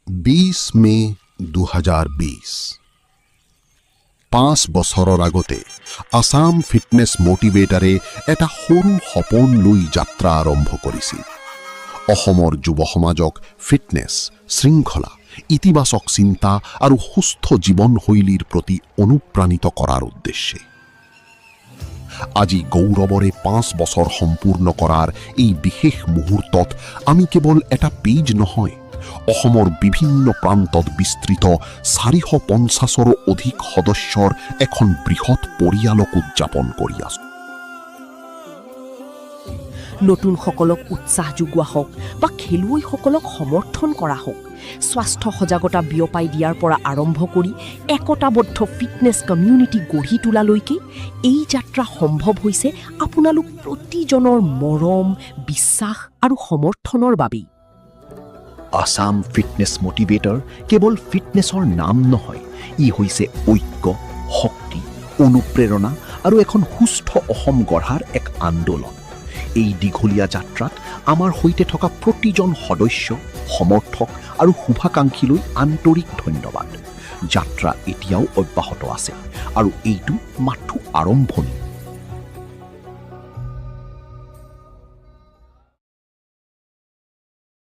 20 মে 2020 5 বছৰৰ আগতে আসাম ফিটনেছ মটিভেটাৰে এটা সৰু সপোন লৈ যাত্ৰা আৰম্ভ কৰিছিল। অসমৰ যুৱ সমাজক ফিটনেছ, শৃংখলা, ইতিবাচক চিন্তা আৰু সুস্থ জীৱনশৈলীৰ প্ৰতি অনুপ্ৰাণিত কৰাৰ উদ্দেশ্যে। আজি গৌৰৱৰে 5 বছৰ সম্পূৰ্ণ কৰাৰ এই বিশেষ মুহূৰ্তত আমি কেৱল এটা পেজ নহয়, অসমৰ বিভিন্ন প্ৰান্তত বিস্তৃত 450ৰো অধিক সদস্যৰ এখন বৃহৎ পৰিয়ালক উদযাপন কৰি আছো। নতুনসকলক উৎসাহ যোগোৱা হওক বা খেলুৱৈসকলক সমৰ্থন কৰা হওক, স্বাস্থ্য সজাগতা বিয়পাই দিয়াৰ পৰা আৰম্ভ কৰি একতাবদ্ধ ফিটনেছ কমিউনিটি গঢ়ি তোলালৈকে এই যাত্ৰা সম্ভৱ হৈছে আপোনালোক প্ৰতিজনৰ মৰম, বিশ্বাস আৰু সমৰ্থনৰ বাবেই। আসাম ফিটনেছ মটিভেটৰ কেৱল ফিটনেছৰ নাম নহয়, ই হৈছে ঐক্য, শক্তি, অনুপ্ৰেৰণা আৰু এখন সুস্থ অসম গঢ়াৰ এক আন্দোলন। এই দীঘলীয়া যাত্ৰাত আমাৰ সৈতে থকা প্ৰতিজন সদস্য, সমৰ্থক আৰু শুভাকাংক্ষীলৈ আন্তৰিক ধন্যবাদ। যাত্ৰা এতিয়াও অব্যাহত আছে আৰু এইটো মাথো আৰম্ভণি।